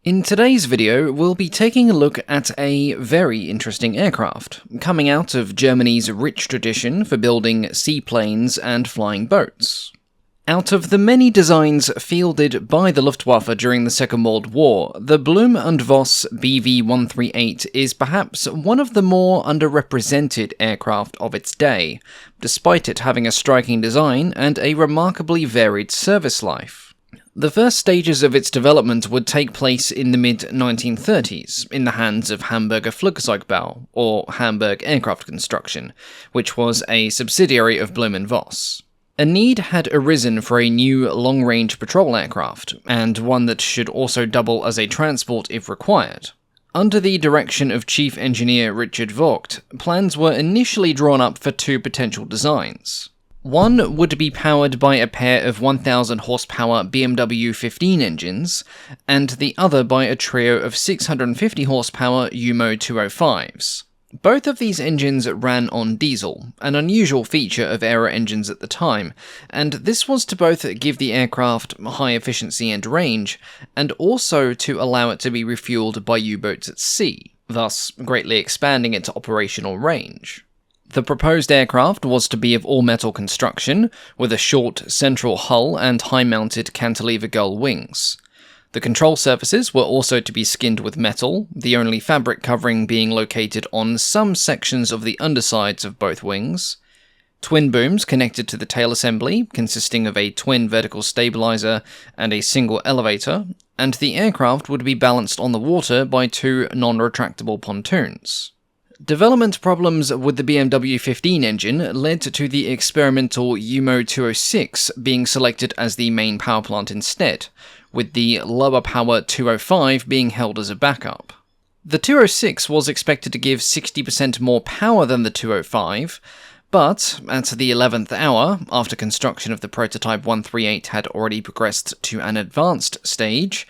In today's video, we'll be taking a look at a very interesting aircraft, coming out of Germany's rich tradition for building seaplanes and flying boats. Out of the many designs fielded by the Luftwaffe during the Second World War, the Blohm Voss BV 138 is perhaps one of the more underrepresented aircraft of its day, despite it having a striking design and a remarkably varied service life. The first stages of its development would take place in the mid-1930s, in the hands of Hamburger Flugzeugbau, or Hamburg Aircraft Construction, which was a subsidiary of Blohm Voss. A need had arisen for a new long-range patrol aircraft, and one that should also double as a transport if required. Under the direction of Chief Engineer Richard Vogt, plans were initially drawn up for two potential designs. One would be powered by a pair of 1,000 horsepower BMW 15 engines, and the other by a trio of 650 horsepower UMO 205s. Both of these engines ran on diesel, an unusual feature of Aero engines at the time, and this was to both give the aircraft high efficiency and range, and also to allow it to be refueled by U-boats at sea, thus greatly expanding its operational range. The proposed aircraft was to be of all-metal construction, with a short central hull and high-mounted cantilever gull wings. The control surfaces were also to be skinned with metal, the only fabric covering being located on some sections of the undersides of both wings. Twin booms connected to the tail assembly, consisting of a twin vertical stabilizer and a single elevator, and the aircraft would be balanced on the water by two non-retractable pontoons. Development problems with the BMW 15 engine led to the experimental UMO 206 being selected as the main power plant instead, with the lower power 205 being held as a backup. The 206 was expected to give 60% more power than the 205, but at the 11th hour, after construction of the prototype 138 had already progressed to an advanced stage,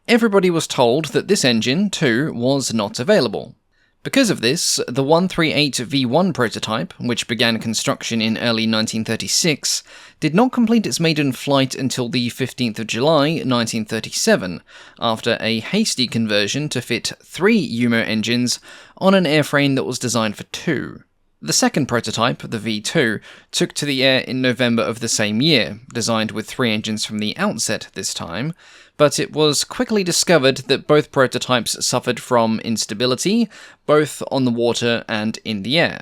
everybody was told that this engine, too, was not available. Because of this, the 138 V1 prototype, which began construction in early 1936, did not complete its maiden flight until the 15th of July 1937, after a hasty conversion to fit 3 UMO engines on an airframe that was designed for 2. The second prototype, the V2, took to the air in November of the same year, designed with 3 engines from the outset this time, but it was quickly discovered that both prototypes suffered from instability, both on the water and in the air.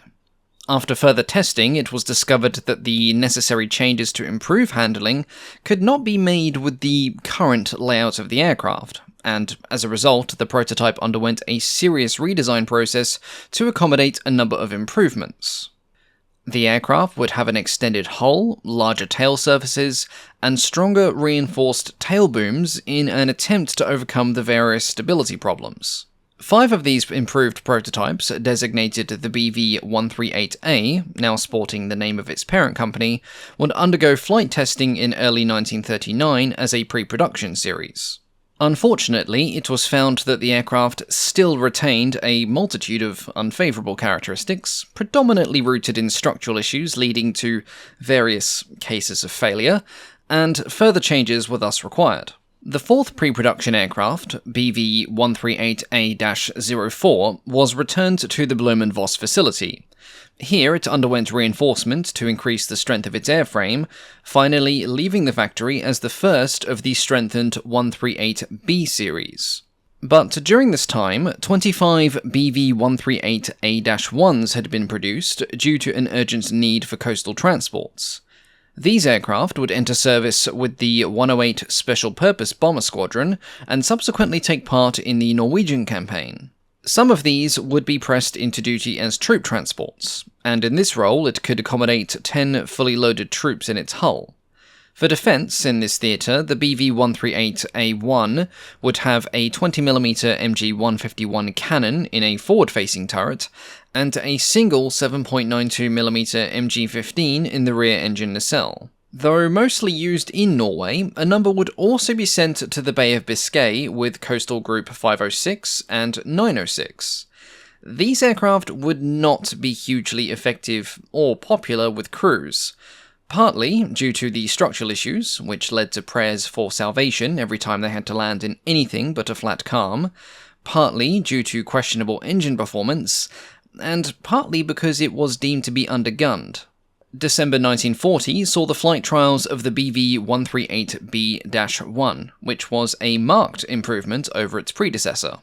After further testing, it was discovered that the necessary changes to improve handling could not be made with the current layout of the aircraft, and as a result, the prototype underwent a serious redesign process to accommodate a number of improvements. The aircraft would have an extended hull, larger tail surfaces, and stronger reinforced tail booms in an attempt to overcome the various stability problems. 5 of these improved prototypes, designated the BV-138A, now sporting the name of its parent company, would undergo flight testing in early 1939 as a pre-production series. Unfortunately, it was found that the aircraft still retained a multitude of unfavourable characteristics, predominantly rooted in structural issues leading to various cases of failure, and further changes were thus required. The fourth pre-production aircraft, BV-138A-04, was returned to the Blohm Voss facility. Here it underwent reinforcement to increase the strength of its airframe, finally leaving the factory as the first of the strengthened 138B series. But during this time, 25 BV-138A-1s had been produced due to an urgent need for coastal transports. These aircraft would enter service with the 108 Special Purpose Bomber Squadron and subsequently take part in the Norwegian campaign. Some of these would be pressed into duty as troop transports, and in this role it could accommodate 10 fully loaded troops in its hull. For defence in this theatre, the BV-138A-1 would have a 20mm MG-151 cannon in a forward-facing turret, and a single 7.92mm MG-15 in the rear engine nacelle. Though mostly used in Norway, a number would also be sent to the Bay of Biscay with Coastal Group 506 and 906. These aircraft would not be hugely effective or popular with crews, Partly due to the structural issues, which led to prayers for salvation every time they had to land in anything but a flat calm, partly due to questionable engine performance, and partly because it was deemed to be undergunned. December 1940 saw the flight trials of the BV-138B-1, which was a marked improvement over its predecessor.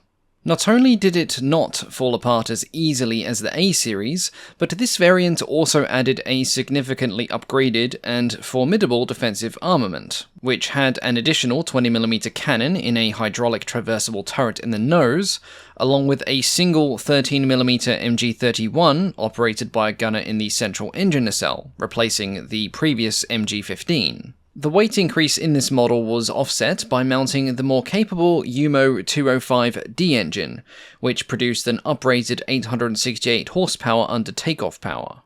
Not only did it not fall apart as easily as the A-series, but this variant also added a significantly upgraded and formidable defensive armament, which had an additional 20mm cannon in a hydraulic traversable turret in the nose, along with a single 13mm MG-31 operated by a gunner in the central engine nacelle, replacing the previous MG-15. The weight increase in this model was offset by mounting the more capable UMO 205D engine, which produced an uprated 868 horsepower under takeoff power.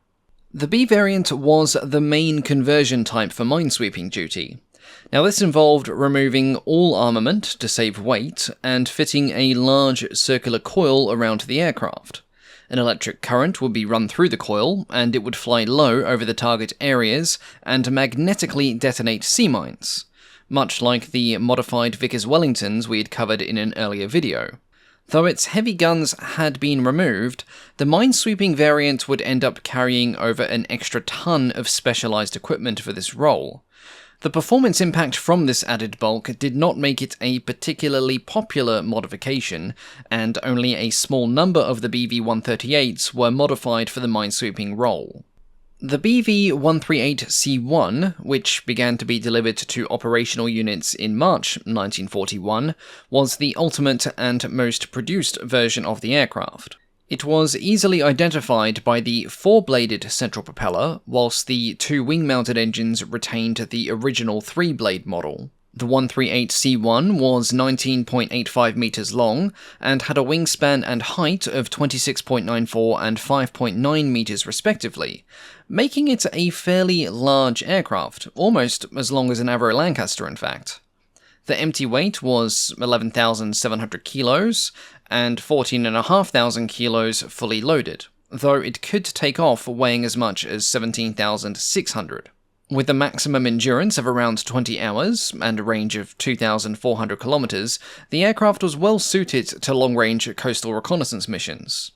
The B variant was the main conversion type for minesweeping duty. Now this involved removing all armament to save weight and fitting a large circular coil around the aircraft. An electric current would be run through the coil, and it would fly low over the target areas and magnetically detonate sea mines, much like the modified Vickers Wellingtons we had covered in an earlier video. Though its heavy guns had been removed, the minesweeping variant would end up carrying over an extra ton of specialized equipment for this role. The performance impact from this added bulk did not make it a particularly popular modification, and only a small number of the BV-138s were modified for the minesweeping role. The BV-138C1, which began to be delivered to operational units in March 1941, was the ultimate and most produced version of the aircraft. It was easily identified by the four-bladed central propeller, whilst the two wing-mounted engines retained the original three-blade model. The 138C1 was 19.85 meters long, and had a wingspan and height of 26.94 and 5.9 meters respectively, making it a fairly large aircraft, almost as long as an Avro Lancaster in fact. The empty weight was 11,700 kilos, and 14,500 kilos fully loaded, though it could take off weighing as much as 17,600. With a maximum endurance of around 20 hours, and a range of 2,400 kilometers, the aircraft was well suited to long-range coastal reconnaissance missions.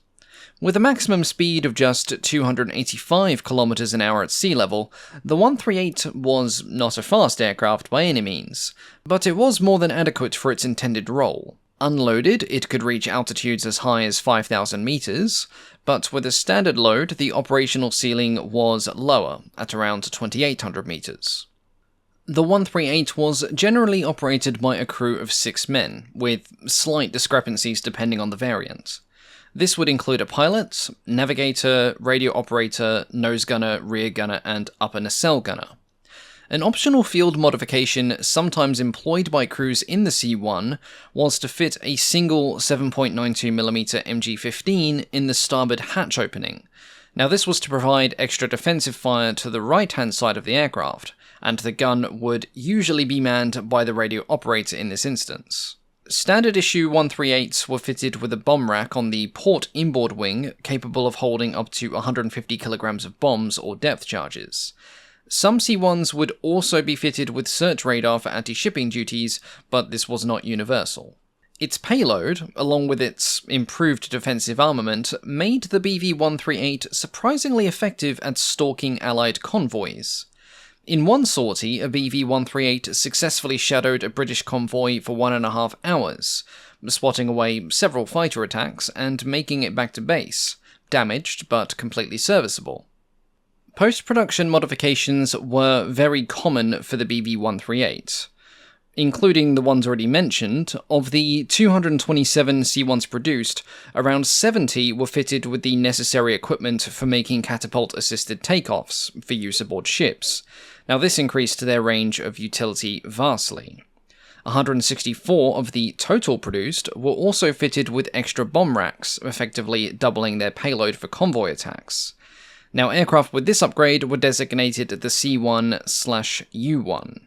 With a maximum speed of just 285 kilometers an hour at sea level, the 138 was not a fast aircraft by any means, but it was more than adequate for its intended role. Unloaded, it could reach altitudes as high as 5,000 meters, but with a standard load, the operational ceiling was lower, at around 2,800 meters. The 138 was generally operated by a crew of 6 men, with slight discrepancies depending on the variant. This would include a pilot, navigator, radio operator, nose gunner, rear gunner, and upper nacelle gunner. An optional field modification sometimes employed by crews in the C1 was to fit a single 7.92mm MG-15 in the starboard hatch opening. Now this was to provide extra defensive fire to the right-hand side of the aircraft, and the gun would usually be manned by the radio operator in this instance. Standard issue 138s were fitted with a bomb rack on the port inboard wing capable of holding up to 150 kilograms of bombs or depth charges. Some C1s would also be fitted with search radar for anti-shipping duties, but this was not universal. Its payload, along with its improved defensive armament, made the BV-138 surprisingly effective at stalking Allied convoys. In one sortie, a BV-138 successfully shadowed a British convoy for 1.5 hours, swatting away several fighter attacks and making it back to base, damaged but completely serviceable. Post-production modifications were very common for the BV-138. Including the ones already mentioned, of the 227 C1s produced, around 70 were fitted with the necessary equipment for making catapult-assisted takeoffs for use aboard ships. Now this increased their range of utility vastly. 164 of the total produced were also fitted with extra bomb racks, effectively doubling their payload for convoy attacks. Now aircraft with this upgrade were designated the C1/U1.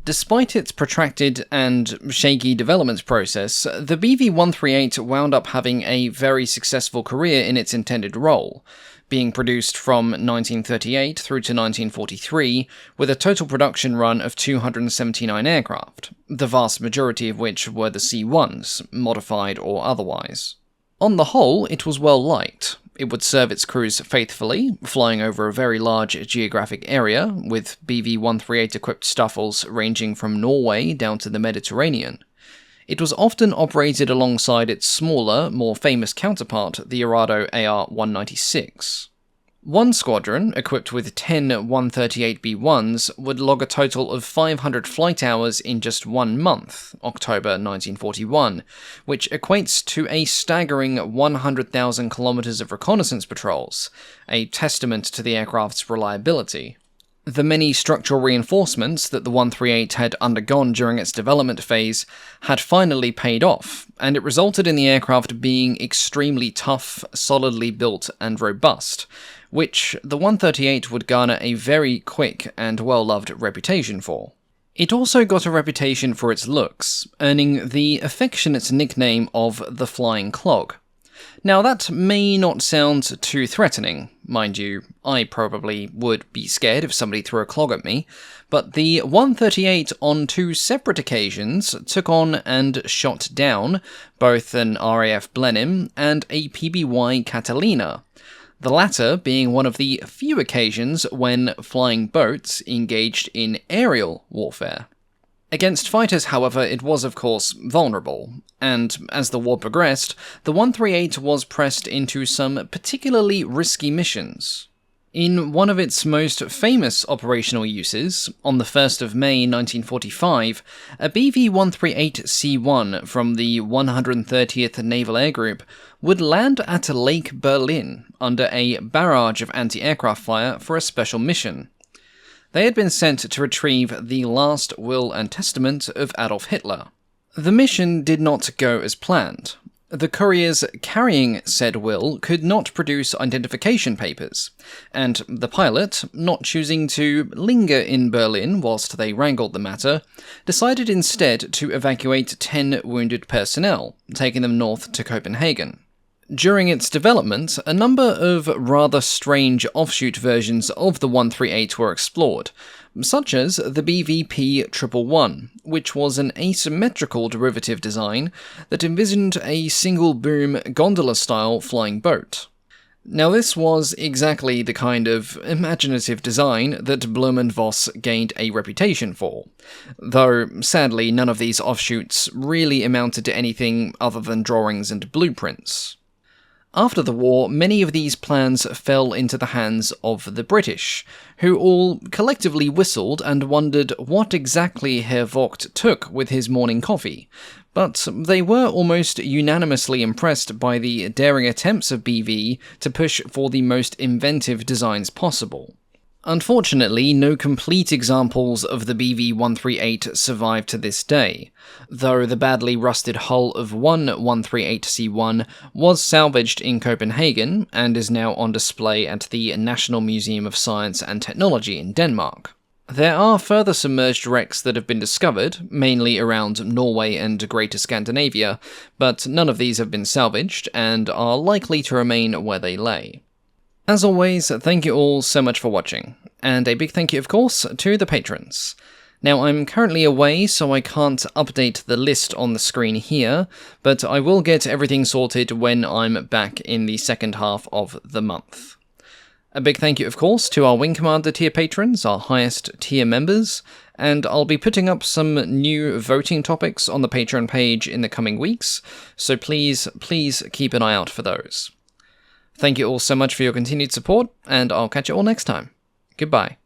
Despite its protracted and shaky development process, the BV-138 wound up having a very successful career in its intended role, being produced from 1938 through to 1943, with a total production run of 279 aircraft, the vast majority of which were the C-1s, modified or otherwise. On the whole, it was well liked. It would serve its crews faithfully, flying over a very large geographic area, with BV-138-equipped Stuffles ranging from Norway down to the Mediterranean. It was often operated alongside its smaller, more famous counterpart, the Arado AR-196. One squadron, equipped with 10 138B1s, would log a total of 500 flight hours in just 1 month, October 1941, which equates to a staggering 100,000 kilometers of reconnaissance patrols, a testament to the aircraft's reliability. The many structural reinforcements that the 138 had undergone during its development phase had finally paid off, and it resulted in the aircraft being extremely tough, solidly built, and robust, which the 138 would garner a very quick and well-loved reputation for. It also got a reputation for its looks, earning the affectionate nickname of the Flying Clog. Now, that may not sound too threatening. Mind you, I probably would be scared if somebody threw a clog at me, but the 138 on 2 separate occasions took on and shot down both an RAF Blenheim and a PBY Catalina, the latter being one of the few occasions when flying boats engaged in aerial warfare. Against fighters, however, it was of course vulnerable, and as the war progressed, the 138 was pressed into some particularly risky missions. In one of its most famous operational uses, on the 1st of May 1945, a BV-138C1 from the 130th Naval Air Group would land at Lake Berlin under a barrage of anti-aircraft fire for a special mission. They had been sent to retrieve the last will and testament of Adolf Hitler. The mission did not go as planned. The couriers carrying said will could not produce identification papers, and the pilot, not choosing to linger in Berlin whilst they wrangled the matter, decided instead to evacuate 10 wounded personnel, taking them north to Copenhagen. During its development, a number of rather strange offshoot versions of the 138 were explored, such as the BVP-111, which was an asymmetrical derivative design that envisioned a single-boom gondola-style flying boat. Now, this was exactly the kind of imaginative design that Blohm Voss gained a reputation for, though sadly none of these offshoots really amounted to anything other than drawings and blueprints. After the war, many of these plans fell into the hands of the British, who all collectively whistled and wondered what exactly Herr Vogt took with his morning coffee, but they were almost unanimously impressed by the daring attempts of BV to push for the most inventive designs possible. Unfortunately, no complete examples of the BV-138 survive to this day, though the badly rusted hull of one 138C1 was salvaged in Copenhagen and is now on display at the National Museum of Science and Technology in Denmark. There are further submerged wrecks that have been discovered, mainly around Norway and Greater Scandinavia, but none of these have been salvaged and are likely to remain where they lay. As always, thank you all so much for watching, and a big thank you, of course, to the patrons. Now, I'm currently away, so I can't update the list on the screen here, but I will get everything sorted when I'm back in the second half of the month. A big thank you, of course, to our Wing Commander tier patrons, our highest tier members, and I'll be putting up some new voting topics on the Patreon page in the coming weeks, so please keep an eye out for those. Thank you all so much for your continued support, and I'll catch you all next time. Goodbye.